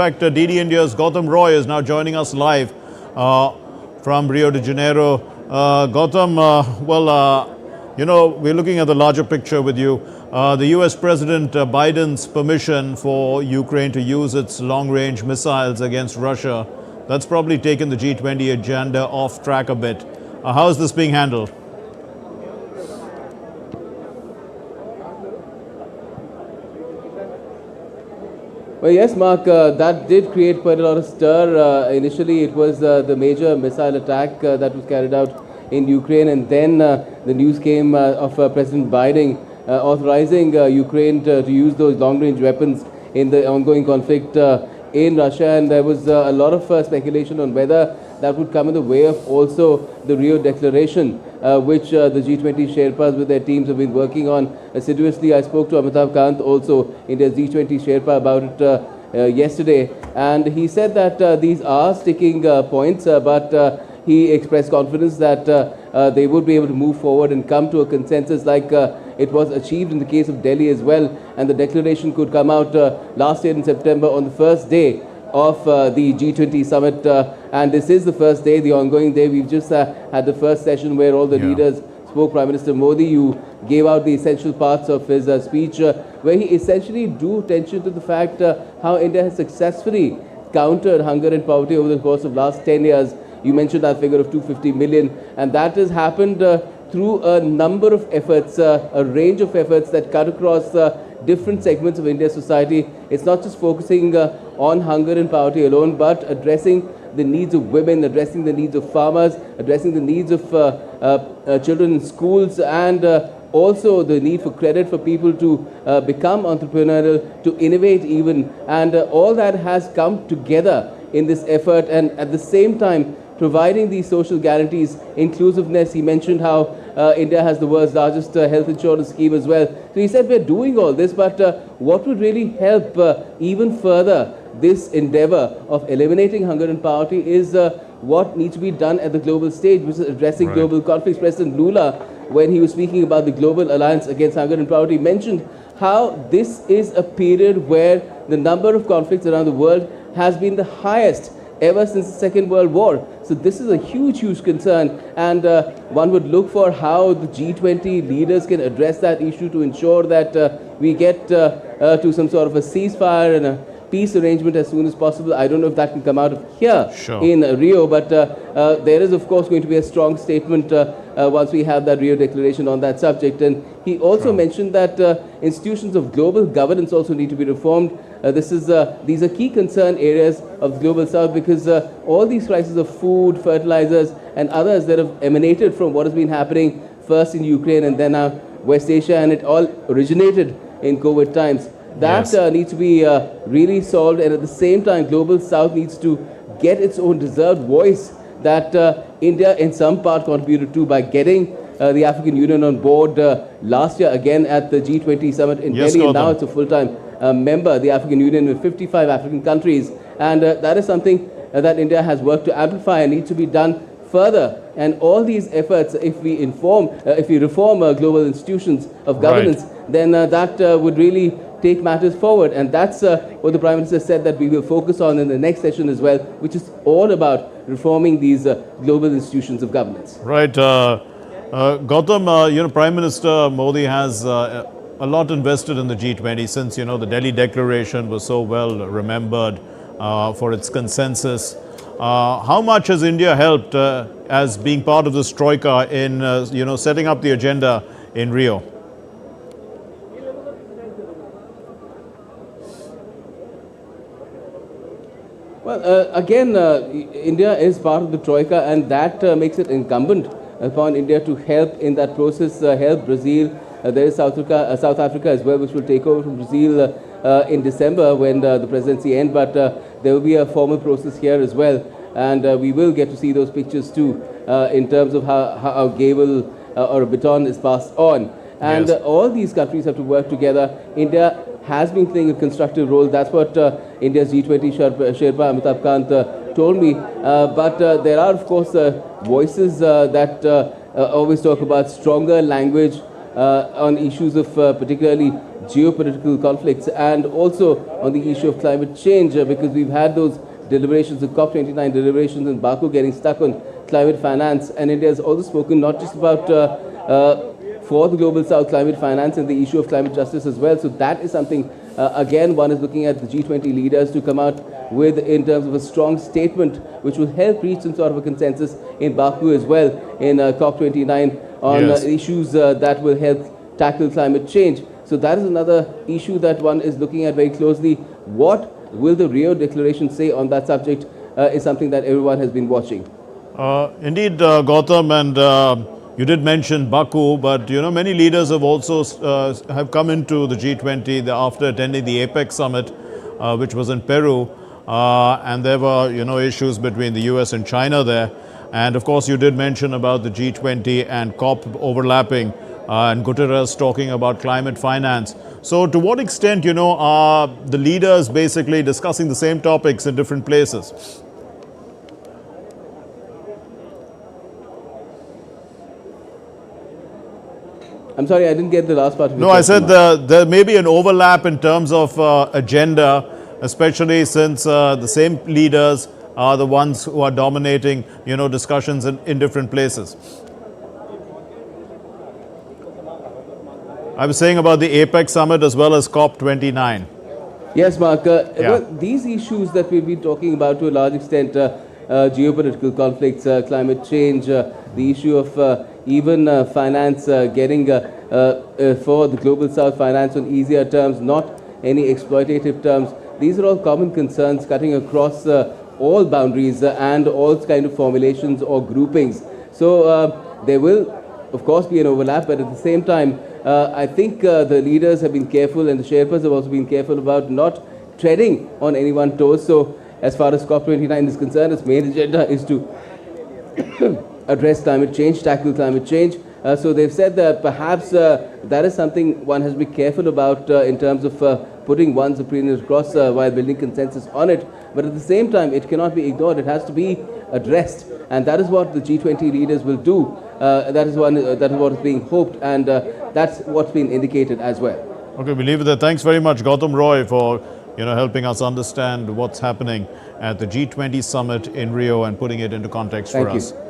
fact, DD India's Gautam Roy is now joining us live from Rio de Janeiro. Gautam, we're looking at the larger picture with you. The US President Biden's permission for Ukraine to use its long-range missiles against Russia, that's probably taken the G20 agenda off track a bit. How is this being handled? Well, yes, Mark, that did create quite a lot of stir. Initially, it was the major missile attack that was carried out in Ukraine, and then the news came of President Biden authorizing Ukraine to use those long-range weapons in the ongoing conflict in Russia, and there was a lot of speculation on whether that would come in the way of also the Rio Declaration, which the G20 Sherpas with their teams have been working on assiduously. I spoke to Amitabh Kant, also India's G20 Sherpa, about it yesterday, and he said that these are sticking points, but he expressed confidence that they would be able to move forward and come to a consensus like it was achieved in the case of Delhi as well, and the declaration could come out last year in September on the first day of the G20 Summit, and this is the first day, the ongoing day. We've just had the first session where all the leaders spoke. Prime Minister Modi, who gave out the essential parts of his speech, where he essentially drew attention to the fact how India has successfully countered hunger and poverty over the course of last 10 years. You mentioned that figure of 250 million, and that has happened through a number of efforts, a range of efforts that cut across different segments of India's society. It's not just focusing on hunger and poverty alone, but addressing the needs of women, addressing the needs of farmers, addressing the needs of children in schools, and also the need for credit for people to become entrepreneurial, to innovate even. And all that has come together in this effort, and at the same time providing these social guarantees, inclusiveness. He mentioned how India has the world's largest health insurance scheme as well. So he said we're doing all this, but what would really help even further this endeavor of eliminating hunger and poverty is what needs to be done at the global stage, which is addressing global conflicts. President Lula, when he was speaking about the Global Alliance Against Hunger and Poverty, mentioned how this is a period where the number of conflicts around the world has been the highest ever since the Second World War. So this is a huge, huge concern, and one would look for how the G20 leaders can address that issue to ensure that we get to some sort of a ceasefire and a peace arrangement as soon as possible. I don't know if that can come out of here in Rio, but there is of course going to be a strong statement once we have that Rio Declaration on that subject. And he also mentioned that institutions of global governance also need to be reformed. These are key concern areas of the Global South, because all these crises of food, fertilizers and others that have emanated from what has been happening first in Ukraine and then now West Asia, and it all originated in COVID times. That needs to be really solved, and at the same time Global South needs to get its own deserved voice that India in some part contributed to by getting the African Union on board last year again at the G20 Summit in Delhi, and now it's a full-time member, the African Union, with 55 African countries, and that is something that India has worked to amplify and needs to be done further. And all these efforts, if we reform global institutions of governance, then that would really take matters forward, and that's what the Prime Minister said that we will focus on in the next session as well, which is all about reforming these global institutions of governance. Right. Gautam, Prime Minister Modi has a lot invested in the G20 since, the Delhi Declaration was so well remembered for its consensus. How much has India helped as being part of this Troika in, setting up the agenda in Rio? Well, again, India is part of the Troika, and that makes it incumbent upon India to help in that process, help Brazil. There is South Africa as well, which will take over from Brazil in December when the presidency ends, but there will be a formal process here as well, and we will get to see those pictures too in terms of how a gavel or a baton is passed on. And all these countries have to work together. India has been playing a constructive role. That's what India's G20 Sherpa Amitabh Kant told me. But there are, of course, voices that always talk about stronger language on issues of particularly geopolitical conflicts, and also on the issue of climate change, because we've had those deliberations, the COP29 deliberations in Baku getting stuck on climate finance, and India has also spoken not just about for the Global South climate finance and the issue of climate justice as well. So that is something, again, one is looking at the G20 leaders to come out with in terms of a strong statement which will help reach some sort of a consensus in Baku as well in COP29 on Yes. issues that will help tackle climate change. So that is another issue that one is looking at very closely. What will the Rio Declaration say on that subject is something that everyone has been watching. Indeed, Gautam, and you did mention Baku, but many leaders have also have come into the G20 after attending the APEC summit, which was in Peru, and there were issues between the US and China there, and of course you did mention about the G20 and COP overlapping, and Guterres talking about climate finance. So to what extent are the leaders basically discussing the same topics in different places? I'm sorry, I didn't get the last part of your No, I question, said there may be an overlap in terms of agenda, especially since the same leaders are the ones who are dominating, discussions in different places. I was saying about the APEC summit as well as COP29. Yes, Mark. Yeah. Well, these issues that we've been talking about to a large extent, geopolitical conflicts, climate change, the issue of even finance, getting for the Global South finance on easier terms, not any exploitative terms. These are all common concerns cutting across all boundaries and all kind of formulations or groupings. So there will, of course, be an overlap, but at the same time, I think the leaders have been careful and the Sherpas have also been careful about not treading on anyone's toes. So as far as COP29 is concerned, its main agenda is to address climate change, tackle climate change. So they've said that perhaps that is something one has to be careful about in terms of putting one's opinions across while building consensus on it. But at the same time, it cannot be ignored. It has to be addressed. And that is what the G20 leaders will do. That is what is being hoped. And that's what's been indicated as well. Okay, we leave it there. Thanks very much, Gautam Roy, for helping us understand what's happening at the G20 summit in Rio and putting it into context for Thank us. you.